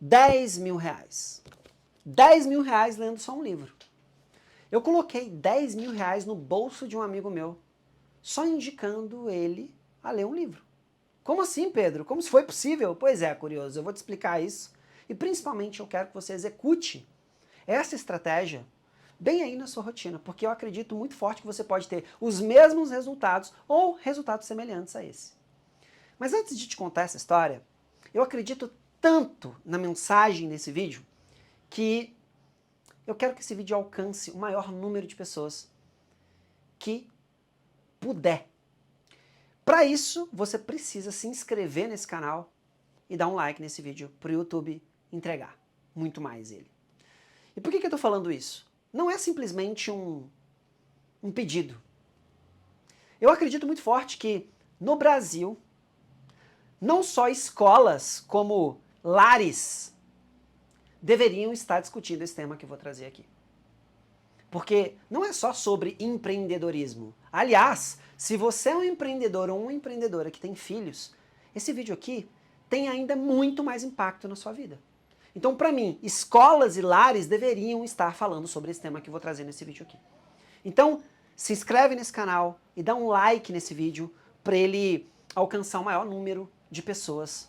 R$ 10.000. R$ 10.000 lendo só um livro. Eu coloquei R$ 10.000 no bolso de um amigo meu, só indicando ele a ler um livro. Como assim, Pedro? Como se foi possível? Pois é, curioso, eu vou te explicar isso. E principalmente eu quero que você execute essa estratégia bem aí na sua rotina, porque eu acredito muito forte que você pode ter os mesmos resultados ou resultados semelhantes a esse. Mas antes de te contar essa história, eu acredito tanto na mensagem desse vídeo que eu quero que esse vídeo alcance o maior número de pessoas que puder. Para isso, você precisa se inscrever nesse canal e dar um like nesse vídeo para o YouTube entregar muito mais ele. E por que eu estou falando isso? Não é simplesmente um pedido. Eu acredito muito forte que no Brasil, não só escolas como lares deveriam estar discutindo esse tema que eu vou trazer aqui. Porque não é só sobre empreendedorismo. Aliás, se você é um empreendedor ou uma empreendedora que tem filhos, esse vídeo aqui tem ainda muito mais impacto na sua vida. Então, para mim, escolas e lares deveriam estar falando sobre esse tema que eu vou trazer nesse vídeo aqui. Então, se inscreve nesse canal e dá um like nesse vídeo para ele alcançar o maior número de pessoas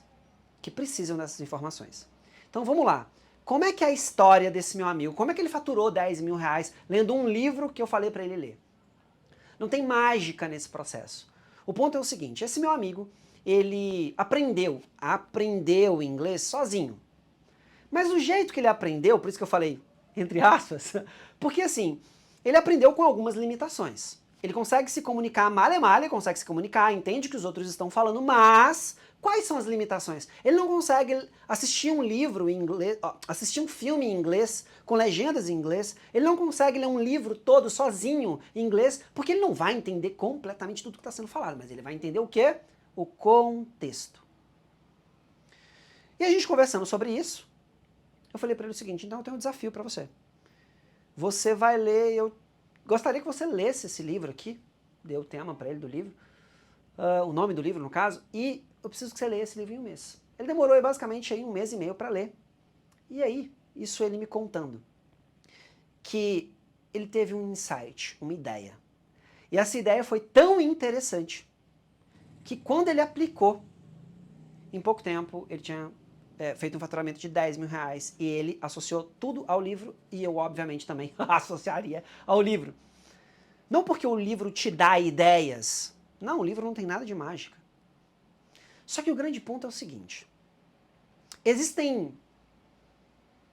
que precisam dessas informações. Então, vamos lá. Como é que é a história desse meu amigo? Como é que ele faturou R$ 10.000 lendo um livro que eu falei para ele ler? Não tem mágica nesse processo. O ponto é o seguinte, esse meu amigo, ele aprendeu inglês sozinho. Mas o jeito que ele aprendeu, por isso que eu falei, entre aspas, porque assim, ele aprendeu com algumas limitações. Ele consegue se comunicar male, consegue se comunicar, entende o que os outros estão falando, mas quais são as limitações? Ele não consegue assistir um livro em inglês, assistir um filme em inglês, com legendas em inglês, ele não consegue ler um livro todo sozinho em inglês, porque ele não vai entender completamente tudo que está sendo falado, mas ele vai entender o quê? O contexto. E a gente conversando sobre isso, eu falei para ele o seguinte, então eu tenho um desafio para você. Você vai ler, eu gostaria que você lesse esse livro aqui, dei o tema para ele do livro, o nome do livro no caso, e eu preciso que você leia esse livro em um mês. Ele demorou basicamente aí 1 mês e meio para ler. E aí, isso ele me contando, que ele teve um insight, uma ideia. E essa ideia foi tão interessante, que quando ele aplicou, em pouco tempo ele tinha feito um faturamento de R$ 10.000 e ele associou tudo ao livro e eu obviamente também associaria ao livro. Não porque o livro te dá ideias, não, o livro não tem nada de mágica. Só que o grande ponto é o seguinte, existem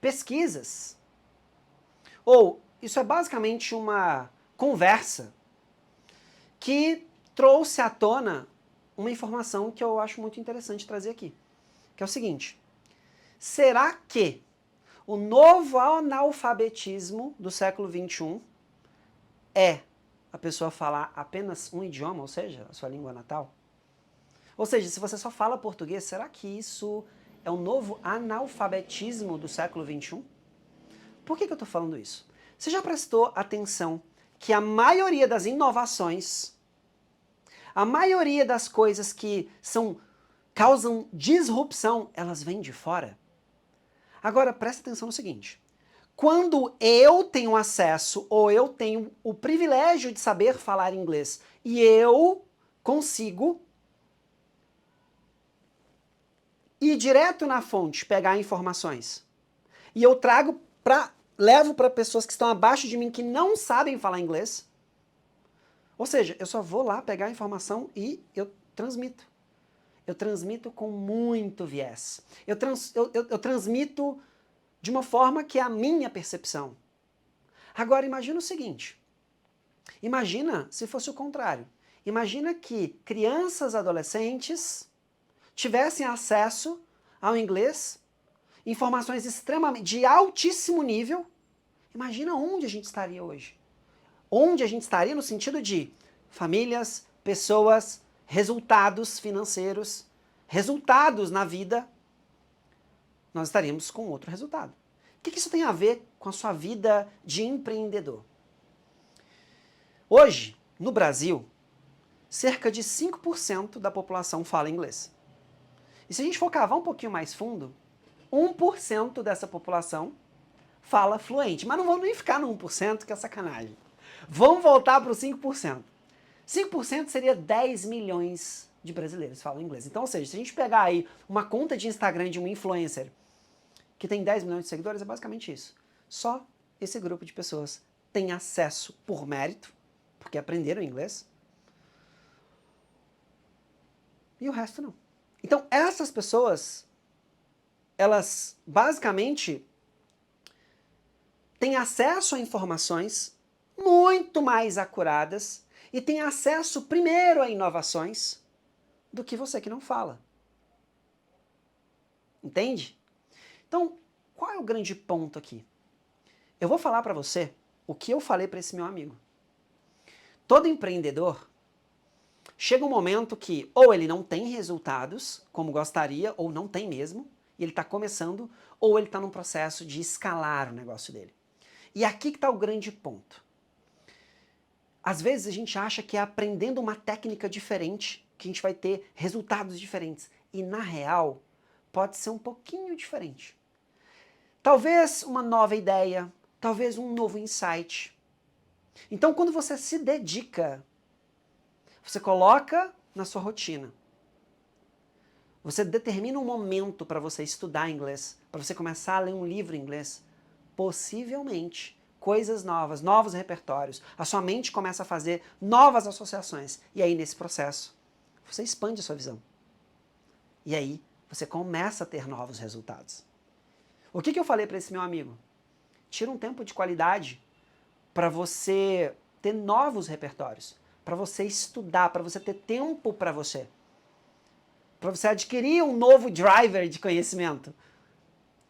pesquisas, ou isso é basicamente uma conversa que trouxe à tona uma informação que eu acho muito interessante trazer aqui, que é o seguinte, será que o novo analfabetismo do século XXI é a pessoa falar apenas um idioma, ou seja, a sua língua natal? Ou seja, se você só fala português, será que isso é o novo analfabetismo do século XXI? Por que eu estou falando isso? Você já prestou atenção que a maioria das inovações, a maioria das coisas que causam disrupção, elas vêm de fora? Agora, presta atenção no seguinte, quando eu tenho acesso ou eu tenho o privilégio de saber falar inglês e eu consigo ir direto na fonte, pegar informações, e eu levo para pessoas que estão abaixo de mim que não sabem falar inglês, ou seja, eu só vou lá pegar a informação e eu transmito. Eu transmito com muito viés. Eu transmito de uma forma que é a minha percepção. Agora imagina o seguinte, imagina se fosse o contrário. Imagina que crianças, adolescentes tivessem acesso ao inglês, informações extremamente de altíssimo nível. Imagina onde a gente estaria hoje. Onde a gente estaria no sentido de famílias, pessoas, resultados financeiros, resultados na vida, nós estaríamos com outro resultado. O que isso tem a ver com a sua vida de empreendedor? Hoje, no Brasil, cerca de 5% da população fala inglês. E se a gente for cavar um pouquinho mais fundo, 1% dessa população fala fluente. Mas não vamos nem ficar no 1%, que é sacanagem. Vamos voltar para os 5%. 5% seria 10 milhões de brasileiros que falam inglês. Então, ou seja, se a gente pegar aí uma conta de Instagram de um influencer que tem 10 milhões de seguidores, é basicamente isso. Só esse grupo de pessoas tem acesso por mérito, porque aprenderam inglês, e o resto não. Então, essas pessoas, elas basicamente têm acesso a informações muito mais acuradas e têm acesso primeiro a inovações do que você que não fala. Entende? Então, qual é o grande ponto aqui? Eu vou falar para você o que eu falei para esse meu amigo. Todo empreendedor chega um momento que ou ele não tem resultados como gostaria, ou não tem mesmo, e ele está começando, ou ele está num processo de escalar o negócio dele. E aqui que está o grande ponto. Às vezes a gente acha que é aprendendo uma técnica diferente que a gente vai ter resultados diferentes. E na real, pode ser um pouquinho diferente. Talvez uma nova ideia, talvez um novo insight. Então, quando você se dedica, você coloca na sua rotina, você determina um momento para você estudar inglês, para você começar a ler um livro em inglês, possivelmente coisas novas, novos repertórios, a sua mente começa a fazer novas associações, e aí nesse processo você expande a sua visão. E aí você começa a ter novos resultados. O que eu falei para esse meu amigo? Tira um tempo de qualidade para você ter novos repertórios, para você estudar, para você ter tempo para você adquirir um novo driver de conhecimento,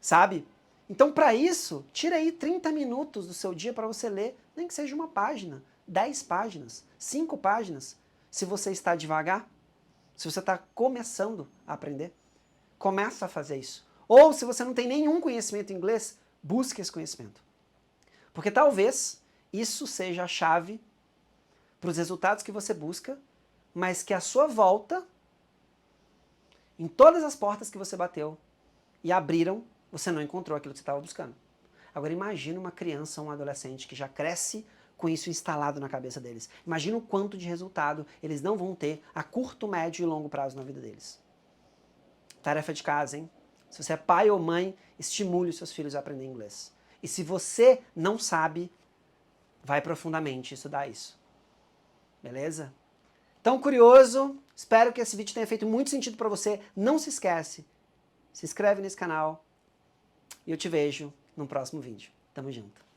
sabe? Então, para isso, tira aí 30 minutos do seu dia para você ler, nem que seja uma página, 10 páginas, 5 páginas, se você está devagar, se você está começando a aprender, começa a fazer isso. Ou se você não tem nenhum conhecimento em inglês, busque esse conhecimento. Porque talvez isso seja a chave para os resultados que você busca, mas que a sua volta, em todas as portas que você bateu e abriram, você não encontrou aquilo que você estava buscando. Agora imagina uma criança, um adolescente que já cresce com isso instalado na cabeça deles. Imagina o quanto de resultado eles não vão ter a curto, médio e longo prazo na vida deles. Tarefa de casa, hein? Se você é pai ou mãe, estimule os seus filhos a aprender inglês. E se você não sabe, vai profundamente estudar isso. Beleza? Tão curioso? Espero que esse vídeo tenha feito muito sentido para você. Não se esquece, se inscreve nesse canal e eu te vejo no próximo vídeo. Tamo junto.